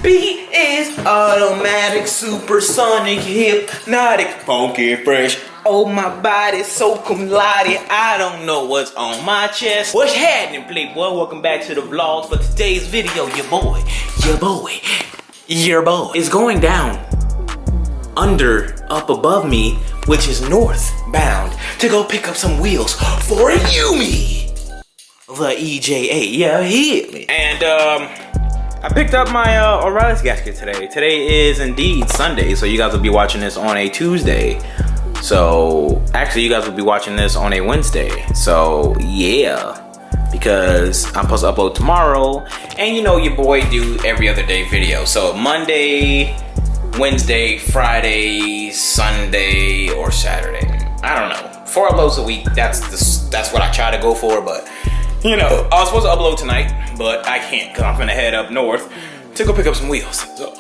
beat is automatic, supersonic, hypnotic, funky, fresh. Oh, my body's so cum laude. I don't know what's on my chest. What's happening, Playboy? Welcome back to the vlogs for today's video. Your boy is going down up above me, which is northbound, to go pick up some wheels for a YUMI, the EJ8. Yeah, hit me. And I picked up my O'Reilly's gasket today. Today is indeed Sunday, so you guys will be watching this on a Tuesday. So actually, you guys will be watching this on a Wednesday. So yeah, because I'm supposed to upload tomorrow, and you know your boy do every other day video. So Monday, Wednesday, Friday, Sunday, or Saturday. I don't know. 4 uploads a week. That's what I try to go for. But you know, I was supposed to upload tonight, but I can't because I'm gonna head up north to go pick up some wheels. So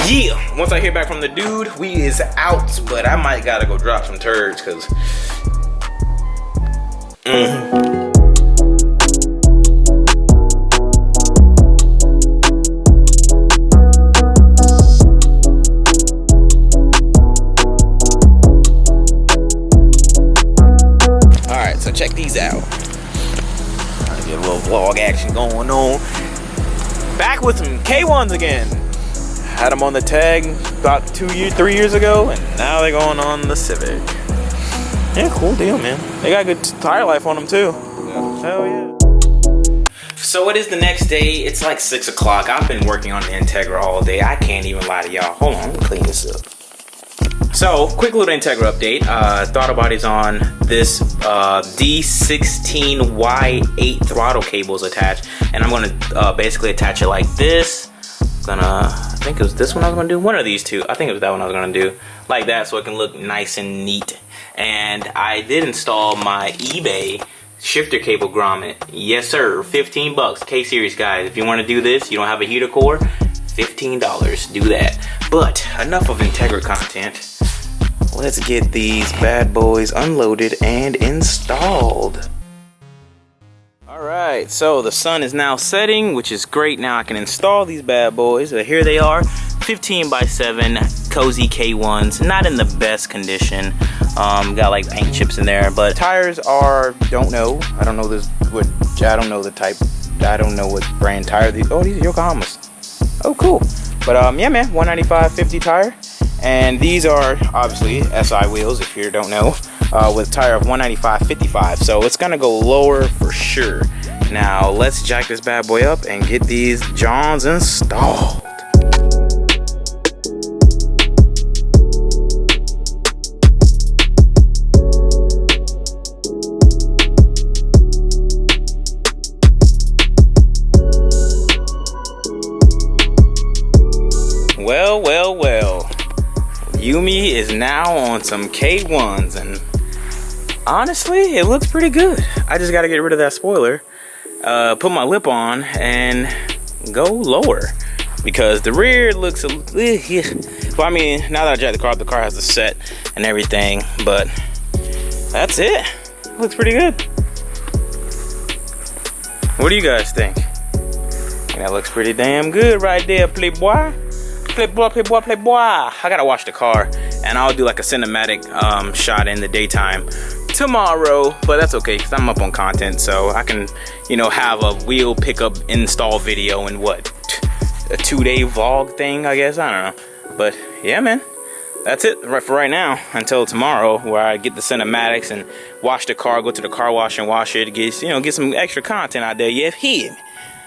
yeah, once I hear back from the dude, we is out. But I might gotta go drop some turds because. Alright, so check these out. Trying to get a little vlog action going on. Back with some K1s again. Had them on the tag about 3 years ago, and now they're going on the Civic. Yeah, cool deal, man. They got good tire life on them too. Yeah. Hell yeah. So it is the next day. It's like 6 o'clock. I've been working on the Integra all day. I can't even lie to y'all. Hold on, let me clean this up. So, quick little Integra update. Throttle body's on this D16 Y8 throttle cables attached, and I'm gonna basically attach it like this. I think it was this one I was gonna do. One of these two. I think it was that one I was gonna do. Like that, so it can look nice and neat. And I did install my eBay shifter cable grommet. Yes, sir. 15 bucks. K-Series, guys. If you want to do this, you don't have a heater core, $15. Do that. But enough of Integra content. Let's get these bad boys unloaded and installed. Alright, so the sun is now setting, which is great. Now I can install these bad boys. So here they are, 15x7 cozy K1s, not in the best condition. Got like paint chips in there, but tires are, I don't know the type, I don't know what brand tire these. Oh, these are Yokohamas. Oh, cool. But yeah, man, 195/50 tire, and these are obviously SI wheels if you don't know. With a tire of 195/55, so it's gonna go lower for sure. Now let's jack this bad boy up and get these Johns installed. Well. YUMI is now on some K1s, and honestly, it looks pretty good. I just gotta get rid of that spoiler, put my lip on, and go lower. Because the rear looks well, I mean, now that I jacked the car has the set and everything, but that's it. Looks pretty good. What do you guys think? That looks pretty damn good right there, Playboy. Playboy. I gotta wash the car, and I'll do like a cinematic shot in the daytime tomorrow, but that's okay because I'm up on content, so I can, you know, have a wheel pickup install video in what, a 2-day vlog thing, I guess. I don't know, but yeah, man, that's it for right now until tomorrow, where I get the cinematics and wash the car, go to the car wash and wash it, get some extra content out there. You have him.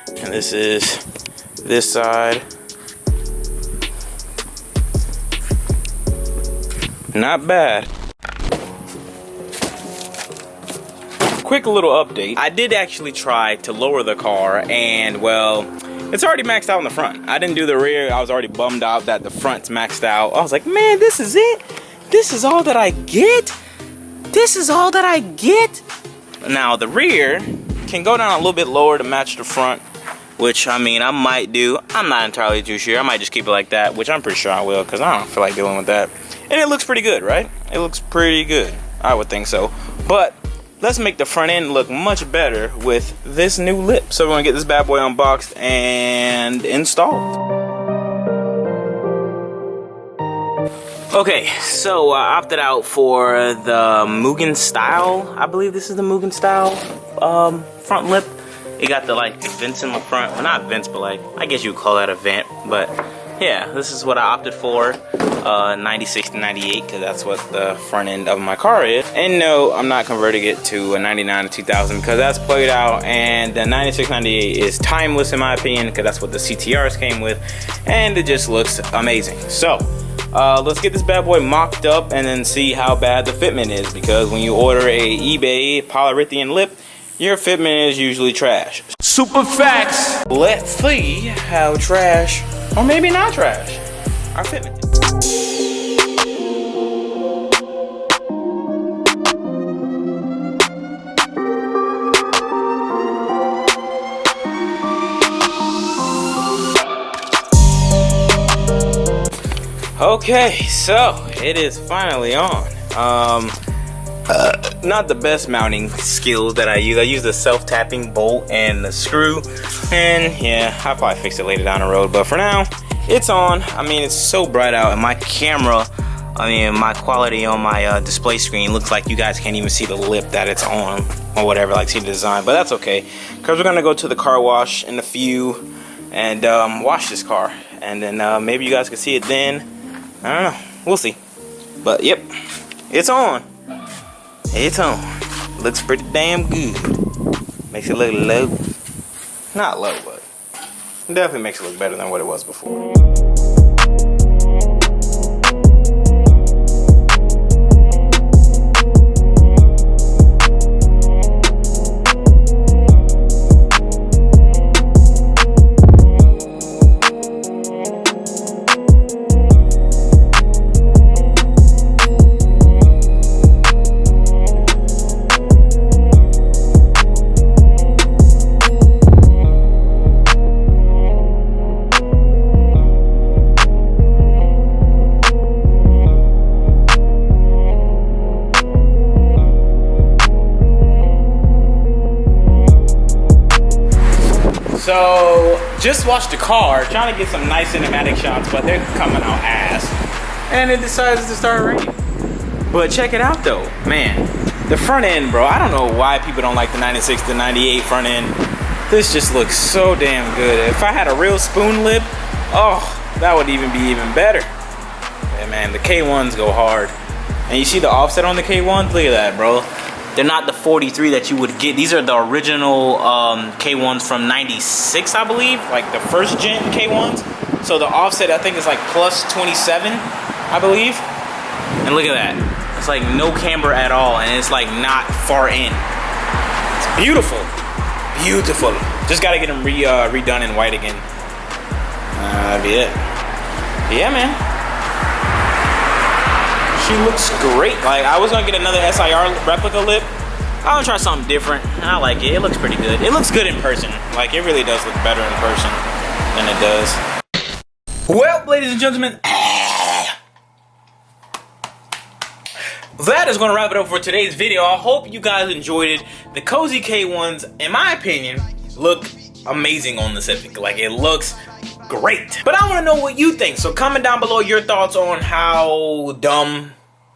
And this is this side. Not bad. Quick little update. I did actually try to lower the car, and well, it's already maxed out in the front. I didn't do the rear. I was already bummed out that the front's maxed out. I was like, man, this is it? This is all that I get? This is all that I get? Now the rear can go down a little bit lower to match the front, which I mean I might do. I'm not entirely too sure. I might just keep it like that, which I'm pretty sure I will, because I don't feel like dealing with that. And it looks pretty good, right? It looks pretty good. I would think so. But let's make the front end look much better with this new lip. So we're gonna get this bad boy unboxed and installed. Okay, so I opted out for the Mugen style. I believe this is the Mugen style front lip. It got the like the vents in the front. Well, not vents, but like I guess you would call that a vent. But yeah, this is what I opted for. 96 to 98, because that's what the front end of my car is. And no, I'm not converting it to a 99 to 2000 because that's played out, and the 96 98 is timeless in my opinion because that's what the CTRs came with, and it just looks amazing. So let's get this bad boy mocked up and then see how bad the fitment is, because when you order a eBay polyurethane lip, your fitment is usually trash. Super facts. Let's see how trash, or maybe not trash, our fitment is. Okay, so it is finally on. Not the best mounting skills that I use. I use the self-tapping bolt and the screw, and yeah, I'll probably fix it later down the road, but for now, it's on. I mean, it's so bright out, and my camera, I mean, my quality on my display screen looks like you guys can't even see the lip that it's on, or whatever, like see the design, but that's okay, because we're gonna go to the car wash in a few, and wash this car, and then maybe you guys can see it then. I don't know, we'll see. But yep, it's on. It's on. Looks pretty damn good. Makes it look low. Not low, but definitely makes it look better than what it was before. So, just washed the car, trying to get some nice cinematic shots, but they're coming out ass. And it decides to start raining. But check it out though, man. The front end, bro, I don't know why people don't like the 96 to 98 front end. This just looks so damn good. If I had a real spoon lip, oh, that would even be even better. Yeah, man, the K1s go hard. And you see the offset on the K1s? Look at that, bro. They're not the 43 that you would get. These are the original K1s from 96, I believe. Like the first gen K1s. So the offset, I think, is like plus 27, I believe. And look at that. It's like no camber at all. And it's like not far in. It's beautiful. Beautiful. Just got to get them redone in white again. That'd be it. Yeah, man. She looks great. Like, I was gonna get another SIR replica lip. I'm gonna try something different. I like it. It looks pretty good. It looks good in person. Like, it really does look better in person than it does. Well, ladies and gentlemen, that is gonna wrap it up for today's video. I hope you guys enjoyed it. The Cozy K1s, in my opinion, look amazing on the Civic. Like, it looks great. But I want to know what you think. So comment down below your thoughts on how dumb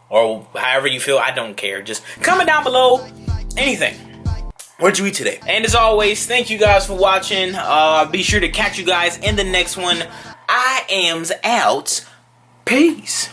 or however you feel. I don't care. Just comment down below anything. What'd you eat today? And as always, thank you guys for watching. Be sure to catch you guys in the next one. I am's out. Peace.